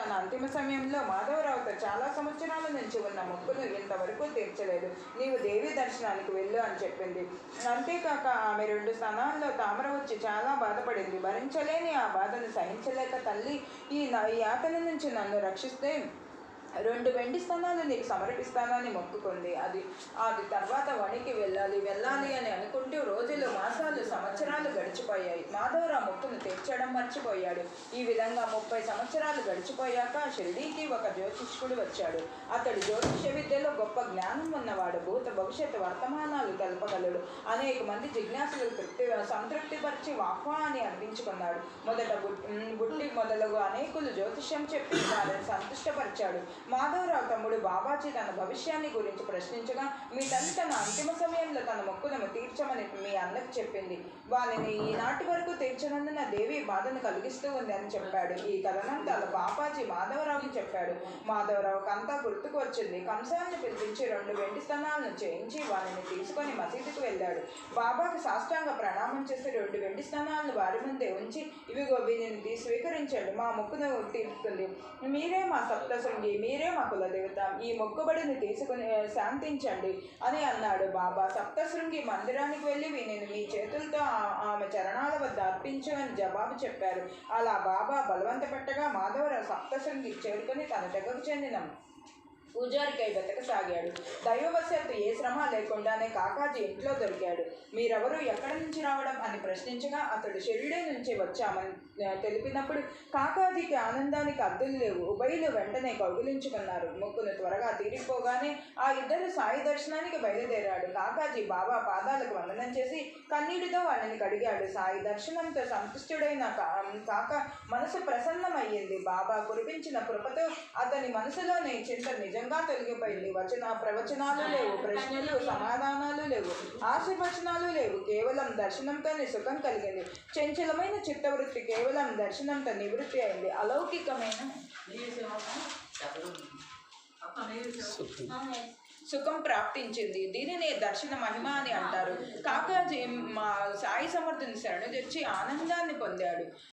తన అంతిమ సమయంలో మాధవరావుతో చాలా సంవత్సరాల నుంచి ఉన్న మొక్కును ఇంతవరకు తీర్చలేదు. నీవు దేవి దర్శనానికి వెళ్ళు అని చెప్పింది. అంతేకాక ఆమె 2 స్థానాల్లో తామర వచ్చి చాలా బాధపడింది. భరించలేని ఆ బాధను సహించలేక తల్లి ఈ యాతన నుంచి నన్ను రక్షిస్తే 2 వెండి స్థానాలు నీకు సమర్పిస్తానని మొక్కుకుంది. అది తర్వాత వనికి వెళ్ళాలి అని అనుకుంటూ రోజులు, మాసాలు, సంవత్సరాలు గడిచిపోయాయి. మాధవరావు మొక్కును తీర్చడం మర్చిపోయాడు. ఈ విధంగా 30 సంవత్సరాలు గడిచిపోయాక షిరిడీకి ఒక జ్యోతిష్కుడు వచ్చాడు. అతడు జ్యోతిష విద్యలో గొప్ప జ్ఞానం ఉన్నవాడు. భూత భవిష్యత్తు వర్తమానాలు తెలపగలడు. అనేక మంది జిజ్ఞాసులు సంతృప్తిపరిచి వాహ్వా అని అనిపించుకున్నాడు. మొదట బుట్టి మొదలగు అనేకులు జ్యోతిష్యం చెప్పి వారిని సంతుష్టపరిచాడు. మాధవరావు తమ్ముడు బాబాజీ తన భవిష్యాన్ని గురించి ప్రశ్నించగా, మీ తల్లి తన అంతిమ సమయంలో తన మొక్కులను తీర్చమని మీ అన్నకు చెప్పింది. వాళ్ళని ఈనాటి వరకు తీర్చనందున దేవి బాధను కలిగిస్తూ ఉంది అని చెప్పాడు. ఈ కథనంతా బాబాజీ మాధవరావుకి చెప్పాడు. మాధవరావుకి అంతా గుర్తుకు వచ్చింది. కంసాన్ని పిలిపించి 2 వెండి స్థానాలను చేయించి వాళ్ళని తీసుకొని మసీదుకు వెళ్ళాడు. బాబాకి సాష్టాంగ ప్రణామం చేసి 2 వెండి స్థానాలను వారి ముందే ఉంచి, ఇవిగో వీరిని స్వీకరించండి, మా మొక్కును తీరుతుంది. మీరే మా సప్తశృంగి, మీరే మా కులదేవత, ఈ మొక్కుబడిని తీసుకుని శాంతించండి అని అన్నాడు. బాబా సప్తశృంగి మందిరానికి వెళ్ళి వీనిని మీ చేతులతో ఆమె చరణాల వద్ద అర్పించు అని జవాబు చెప్పారు. అలా బాబా బలవంత పెట్టగా మాధవరావు సప్తశృంగికి చేరుకొని తన తెగకు చెందిన పూజారికై వెతకసాగాడు. దైవవశాత్తు ఏ శ్రమ లేకుండానే కాకాజీ ఇంట్లో దొరికాడు. మీరెవరు, ఎక్కడి నుంచి రావడం అని ప్రశ్నించగా అతడు షిరిడీ నుంచి వచ్చామని తెలిపినప్పుడు కాకాజీకి ఆనందానికి అద్దులు లేవు. ఉభయులు వెంటనే కౌగిలించుకున్నారు. మొక్కును త్వరగా తీరిపోగానే ఆ ఇద్దరు సాయి దర్శనానికి బయలుదేరాడు. కాకాజీ బాబా పాదాలకు వందనం చేసి కన్నీటితో వాళ్ళని కడిగాడు. సాయి దర్శనంతో సంతుష్టుడైన కాక మనసు ప్రసన్నమయ్యింది. బాబా కురిపించిన కృపతో అతని మనసులోని చింత నిజంగా తొలగిపోయింది. ప్రవచనాలు లేవు, ప్రశ్నలు సమాధానాలు లేవు, ఆశీర్వచనాలు లేవు. కేవలం దర్శనంతోనే సుఖం కలిగింది. చంచలమైన చిత్తవృత్తి కేవలం దర్శనంతో నివృత్తి అయింది. అలౌకికమైన సుఖం ప్రాప్తించింది. దీనినే దర్శన మహిమ అని అంటారు. కాకాజీ మా సాయి సమర్థుని శరణు తెచ్చి ఆనందాన్ని పొందాడు.